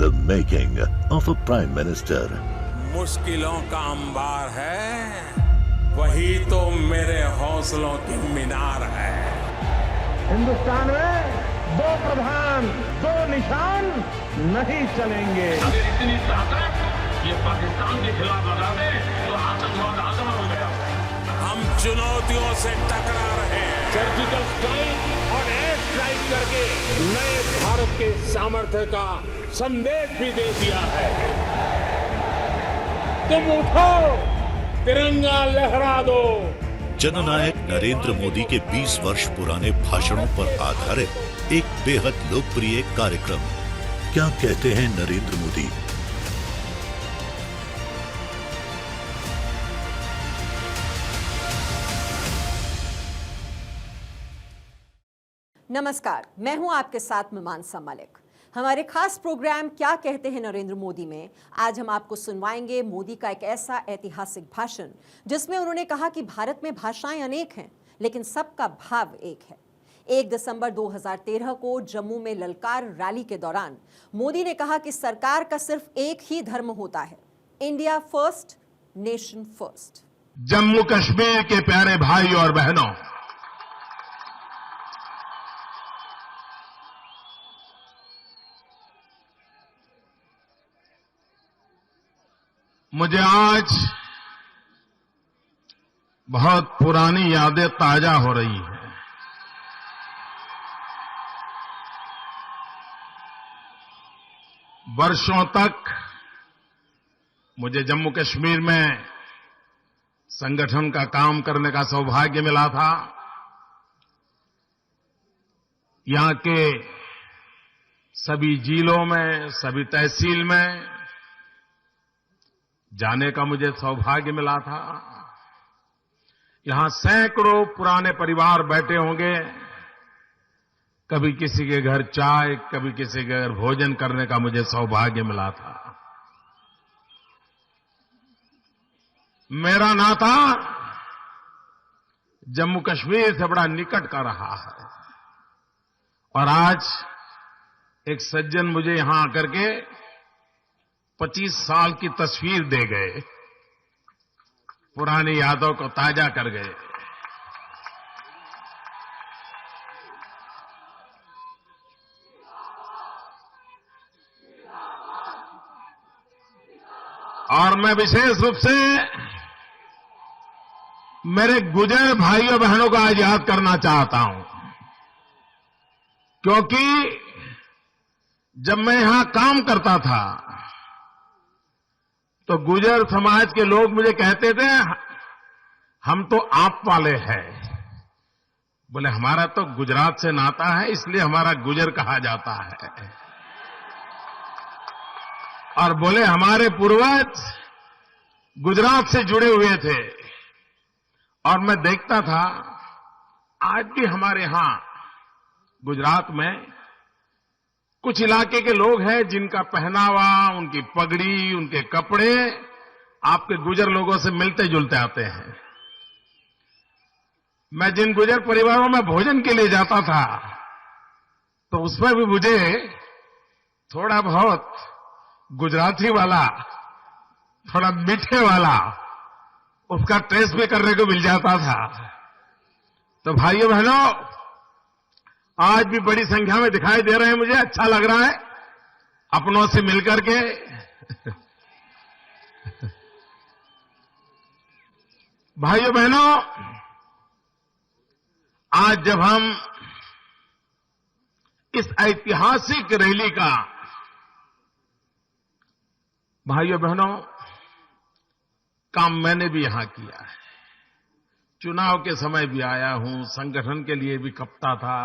The making of a Prime Minister. मुश्किलों का अंबार है, वही तो मेरे हौसलों की मीनार है। हिंदुस्तान में दो प्रधान दो निशान नहीं चलेंगे। अगर इतनी ताकत ये पाकिस्तान के खिलाफ लगा दे तो आतंकवाद आजाद हो गया। हम चुनौतियों से टकरा रहे हैं। सर्जिकल स्ट्राइक और एयर स्ट्राइक करके नए भारत के सामर्थ्य का संदेश भी दे दिया है। तुम उठो, तिरंगा लहरा दो। जननायक नरेंद्र मोदी के 20 वर्ष पुराने भाषणों पर आधारित एक बेहद लोकप्रिय कार्यक्रम। क्या कहते हैं नरेंद्र मोदी? नमस्कार, मैं हूं आपके साथ मीमांसा मलिक। हमारे खास प्रोग्राम क्या कहते हैं नरेंद्र मोदी में आज हम आपको सुनवाएंगे मोदी का एक ऐसा ऐतिहासिक भाषण जिसमें उन्होंने कहा कि भारत में भाषाएं अनेक हैं लेकिन सबका भाव एक है। 1 दिसंबर 2013 को जम्मू में ललकार रैली के दौरान मोदी ने कहा कि सरकार का सिर्फ एक ही धर्म होता है, India first, nation first. Jammu Kashmir के प्यारे भाई और बहनों, मुझे आज बहुत पुरानी यादें ताजा हो रही हैं। वर्षों तक मुझे जम्मू कश्मीर में संगठन का काम करने का सौभाग्य मिला था। यहां के सभी जिलों में, सभी तहसील में जाने का मुझे सौभाग्य मिला था। यहां सैकड़ों पुराने परिवार बैठे होंगे, कभी किसी के घर चाय, कभी किसी के घर भोजन करने का मुझे सौभाग्य मिला था। मेरा नाता जम्मू कश्मीर से बड़ा निकट का रहा है और आज एक सज्जन मुझे यहां आकर के 25 साल की तस्वीर दे गए, पुरानी यादों को ताजा कर गए। और मैं विशेष रूप से मेरे गुजर भाइयों बहनों को आज याद करना चाहता हूं, क्योंकि जब मैं यहां काम करता था तो गुजर समाज के लोग मुझे कहते थे, हम तो आप वाले हैं। बोले हमारा तो गुजरात से नाता है, इसलिए हमारा गुजर कहा जाता है। और बोले हमारे पूर्वज गुजरात से जुड़े हुए थे। और मैं देखता था आज भी हमारे यहां गुजरात में कुछ इलाके के लोग हैं जिनका पहनावा, उनकी पगड़ी, उनके कपड़े आपके गुजर लोगों से मिलते जुलते आते हैं। मैं जिन गुजर परिवारों में भोजन के लिए जाता था तो उसमें भी मुझे थोड़ा बहुत गुजराती वाला, थोड़ा मीठे वाला उसका टेस्ट भी करने को मिल जाता था। तो भाइयों बहनों, आज भी बड़ी संख्या में दिखाई दे रहे हैं, मुझे अच्छा लग रहा है अपनों से मिलकर के। भाइयों बहनों, आज जब हम इस ऐतिहासिक रैली का, भाइयों बहनों, काम मैंने भी यहां किया है, चुनाव के समय भी आया हूं, संगठन के लिए भी खपता था।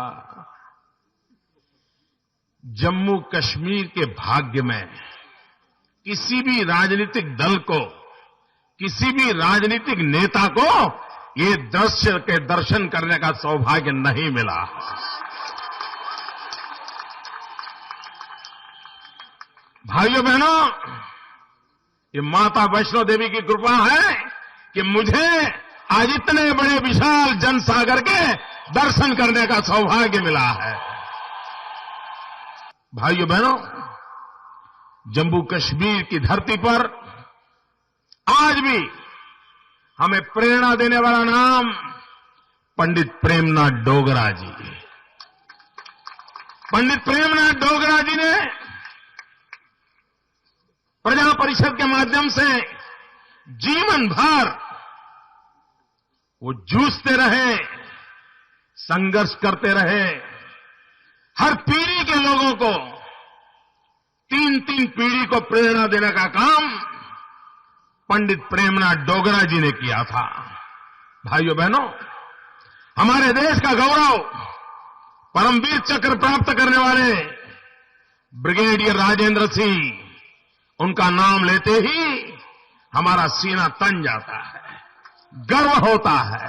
जम्मू कश्मीर के भाग्य में किसी भी राजनीतिक दल को, किसी भी राजनीतिक नेता को ये दृश्य के दर्शन करने का सौभाग्य नहीं मिला। भाइयों बहनों, ये माता वैष्णो देवी की कृपा है कि मुझे आज इतने बड़े विशाल जनसागर के दर्शन करने का सौभाग्य मिला है। भाइयों बहनों, जम्मू कश्मीर की धरती पर आज भी हमें प्रेरणा देने वाला नाम पंडित प्रेमनाथ डोगरा जी। पंडित प्रेमनाथ डोगरा जी ने प्रजा परिषद के माध्यम से जीवन भर वो जूझते रहे, संघर्ष करते रहे। हर पीढ़ी के लोगों को, 3-3 पीढ़ी को प्रेरणा देने का काम पंडित प्रेमनाथ डोगरा जी ने किया था। भाइयों बहनों, हमारे देश का गौरव परमवीर चक्र प्राप्त करने वाले ब्रिगेडियर राजेंद्र सिंह, उनका नाम लेते ही हमारा सीना तन जाता है, गर्व होता है।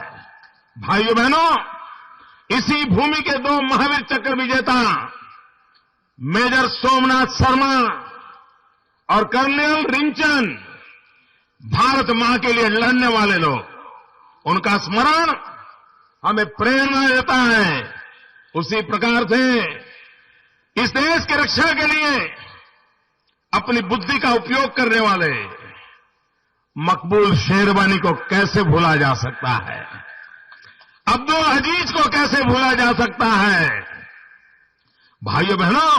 भाइयों बहनों, इसी भूमि के 2 महावीर चक्र विजेता मेजर सोमनाथ शर्मा और कर्नल रिंचन, भारत मां के लिए लड़ने वाले लोग, उनका स्मरण हमें प्रेरणा देता है। उसी प्रकार से इस देश की रक्षा के लिए अपनी बुद्धि का उपयोग करने वाले मकबूल शेरवानी को कैसे भूला जा सकता है, अब्दुल अजीज को कैसे भूला जा सकता है। भाइयों बहनों,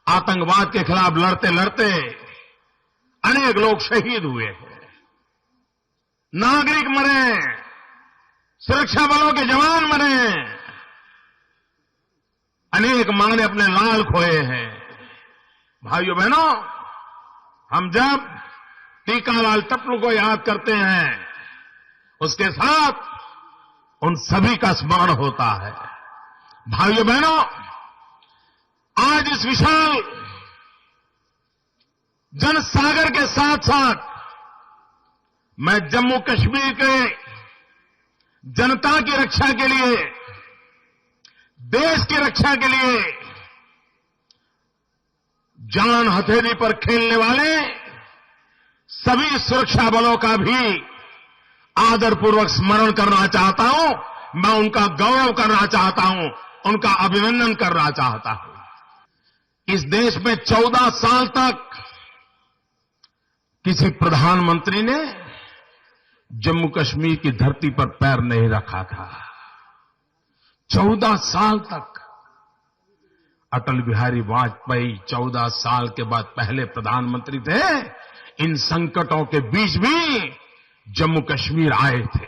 आतंकवाद के खिलाफ लड़ते लड़ते अनेक लोग शहीद हुए हैं, नागरिक मरे, सुरक्षा बलों के जवान मरे, अनेक मां ने अपने लाल खोए हैं। भाइयों बहनों, हम जब टीकालाल टप्पू को याद करते हैं, उसके साथ उन सभी का स्मरण होता है। भाइयों बहनों, आज इस विशाल जनसागर के साथ साथ मैं जम्मू कश्मीर के जनता की रक्षा के लिए, देश की रक्षा के लिए जान हथेली पर खेलने वाले सभी सुरक्षा बलों का भी आदरपूर्वक स्मरण करना चाहता हूं। मैं उनका गौरव करना चाहता हूं, उनका अभिनंदन करना चाहता हूं। इस देश में 14 साल तक किसी प्रधानमंत्री ने जम्मू कश्मीर की धरती पर पैर नहीं रखा था। 14 साल तक अटल बिहारी वाजपेयी 14 साल के बाद पहले प्रधानमंत्री थे। इन संकटों के बीच भी जम्मू कश्मीर आए थे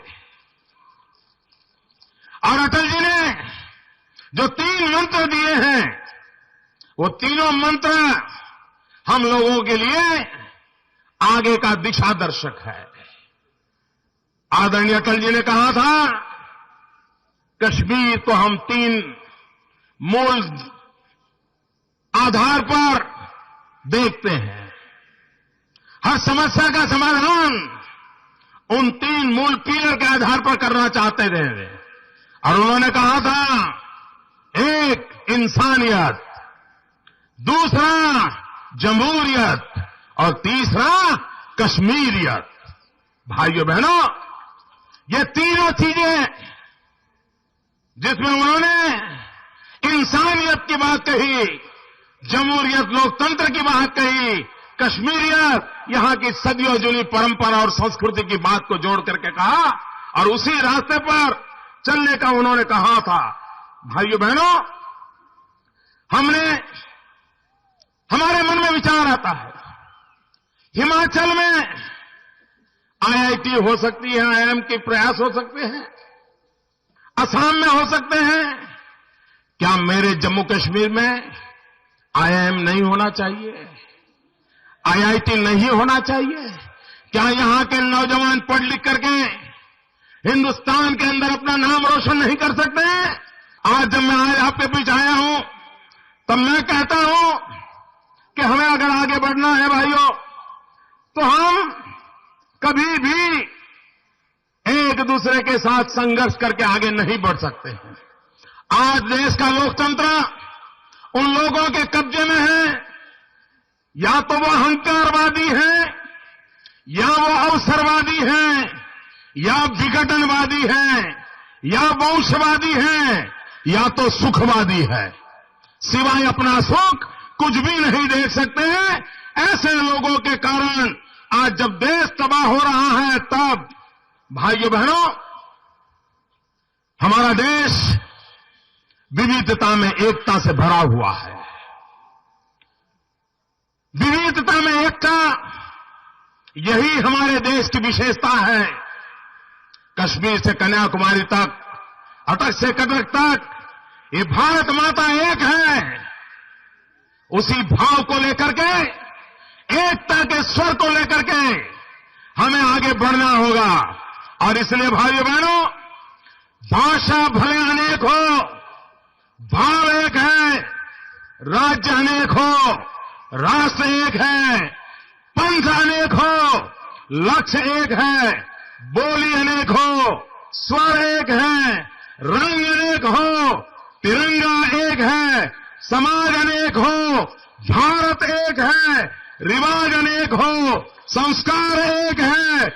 और अटल जी ने जो 3 मंत्र दिए हैं, वो तीनों मंत्र हम लोगों के लिए आगे का दिशा दर्शक है। आदरणीय अटल जी ने कहा था, कश्मीर को हम 3 मूल आधार पर देखते हैं। हर समस्या का समाधान उन 3 मूल पिलर के आधार पर करना चाहते थे और उन्होंने कहा था, एक इंसानियत, दूसरा जमहूरियत और तीसरा कश्मीरियत। भाइयों बहनों, ये तीनों चीजें जिसमें उन्होंने इंसानियत की बात कही, जमहूरियत लोकतंत्र की बात कही, कश्मीरियत यहां की सदियों जुनी परंपरा और संस्कृति की बात को जोड़ करके कहा और उसी रास्ते पर चलने का उन्होंने कहा था। भाइयों बहनों, हमारे मन में विचार आता है, हिमाचल में आईआईटी हो सकती है, आईआईएम के प्रयास हो सकते हैं, असम में हो सकते हैं, क्या मेरे जम्मू कश्मीर में आईआईएम नहीं होना चाहिए? आईआईटी नहीं होना चाहिए? क्या यहां के नौजवान पढ़ लिख करके हिंदुस्तान के अंदर अपना नाम रोशन नहीं कर सकते? आज जब मैं आज आपके बीच आया हूं, तब मैं कहता हूं कि हमें अगर आगे बढ़ना है भाइयों, तो हम कभी भी एक दूसरे के साथ संघर्ष करके आगे नहीं बढ़ सकते हैं। आज देश का लोकतंत्र उन लोगों के कब्जे में है, या तो वो अहंकारवादी हैं, या वो अवसरवादी हैं, या विघटनवादी हैं, या वंशवादी हैं, या तो सुखवादी है। सिवाय अपना सुख कुछ भी नहीं देख सकते हैं। ऐसे लोगों के कारण आज जब देश तबाह हो रहा है, तब भाइयों बहनों, हमारा देश विविधता में एकता से भरा हुआ है। विविधता में एकता, यही हमारे देश की विशेषता है। कश्मीर से कन्याकुमारी तक, अटक से कटक तक, ये भारत माता एक है। उसी भाव को लेकर के, एकता के स्वर को लेकर के हमें आगे बढ़ना होगा। और इसलिए भाइयों बहनों, भाषा भले अनेक हो, भाव एक है, राज्य अनेक हो, राष्ट्र एक है, पंथ अनेक हो, लक्ष्य एक है, बोली अनेक हो, स्वर एक है, रंग अनेक हो, तिरंगा एक है, समाज अनेक हो, भारत एक है, रिवाज अनेक हो, संस्कार एक है,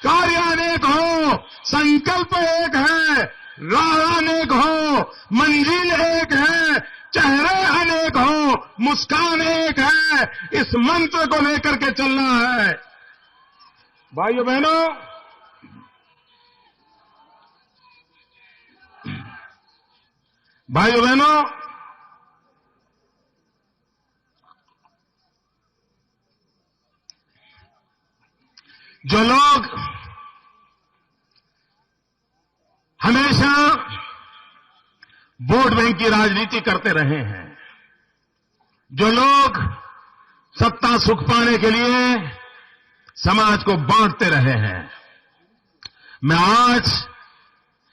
कार्य अनेक हो, संकल्प एक है, राह अनेक हो, मंजिल एक है, चेहरे अनेक हो, मुस्कान एक है। इस मंत्र को लेकर के चलना है। भाइयों बहनों, भाइयों बहनों, जो लोग हमेशा वोट बैंक की राजनीति करते रहे हैं, जो लोग सत्ता सुख पाने के लिए समाज को बांटते रहे हैं, मैं आज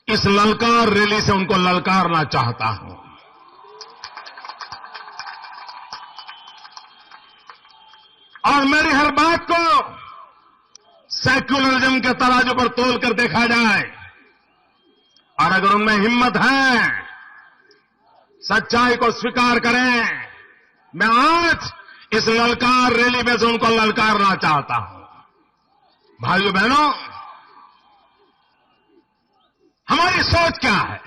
इस ललकार रैली से उनको ललकारना चाहता हूं। और मेरी हर बात को सेक्युलरिज्म के तराजू पर तोल कर देखा जाए, और अगर उनमें हिम्मत है, सच्चाई को स्वीकार करें, मैं आज इस ललकार रैली में से उनको ललकारना चाहता हूं। भाइयों बहनों, हमारी सोच क्या है?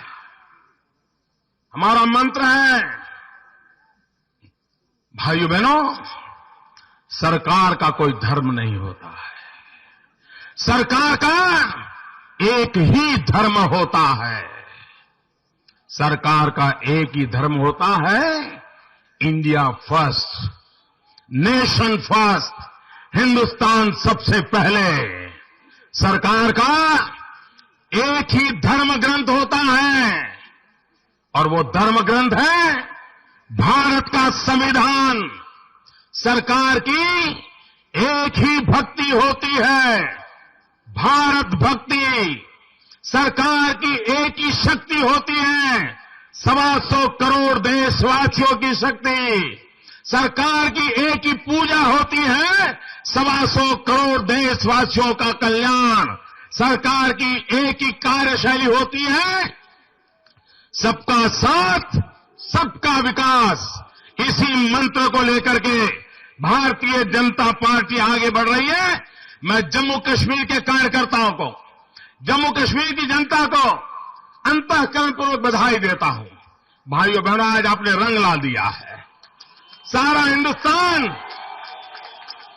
हमारा मंत्र है, भाइयों बहनों, सरकार का कोई धर्म नहीं होता है, सरकार का एक ही धर्म होता है। सरकार का एक ही धर्म होता है, India first, nation first, Hindustan सबसे पहले। सरकार का एक ही धर्म ग्रंथ होता है, और वो धर्म ग्रंथ है भारत का संविधान। सरकार की एक ही भक्ति होती है, भारत भक्ति। सरकार की एक ही शक्ति होती है, 125 करोड़ देशवासियों की शक्ति। सरकार की एक ही पूजा होती है, 125 करोड़ देशवासियों का कल्याण। सरकार की एक ही कार्यशैली होती है, सबका साथ, सबका विकास। इसी मंत्र को लेकर के भारतीय जनता पार्टी आगे बढ़ रही है। मैं जम्मू कश्मीर के कार्यकर्ताओं को, जम्मू कश्मीर की जनता को अंतःकरणपूर्वक बधाई देता हूं। भाइयों बहनों, आज आपने रंग ला दिया है। सारा हिंदुस्तान,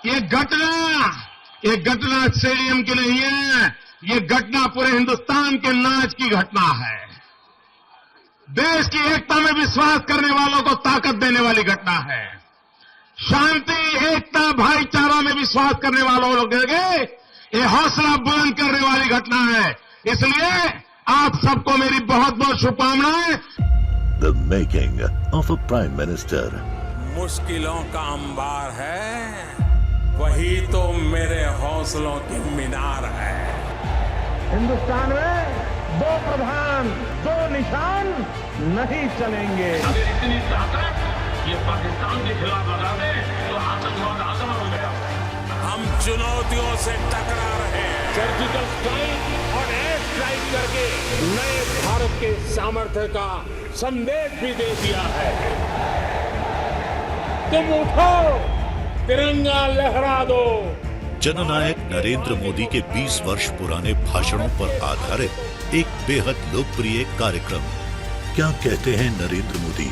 ये घटना स्टेडियम की नहीं है, ये घटना पूरे हिंदुस्तान के नाच की घटना है। देश की एकता में विश्वास करने वालों को ताकत देने वाली घटना है। शांति, एकता, भाईचारा में विश्वास करने वालों के ये हौसला बुलंद करने वाली घटना है। इसलिए आप सबको मेरी बहुत बहुत शुभकामनाएं। The making of a Prime Minister. मुश्किलों का अंबार है, वही तो मेरे हौसलों की मीनार है। हिंदुस्तान में 2 प्रधान 2 निशान नहीं चलेंगे। अगर इतनी ताकत ये पाकिस्तान के खिलाफ लगा दे तो आतंकवाद आसान हो गया। हम चुनौतियों से टकरा रहे हैं। सर्जिकल स्ट्राइक और एयर स्ट्राइक करके नए भारत के सामर्थ्य का संदेश भी दे दिया है। तुम उठो, तिरंगा लहरा दो। जननायक नरेंद्र मोदी के 20 वर्ष पुराने भाषणों पर आधारित एक बेहद लोकप्रिय कार्यक्रम क्या कहते हैं नरेंद्र मोदी।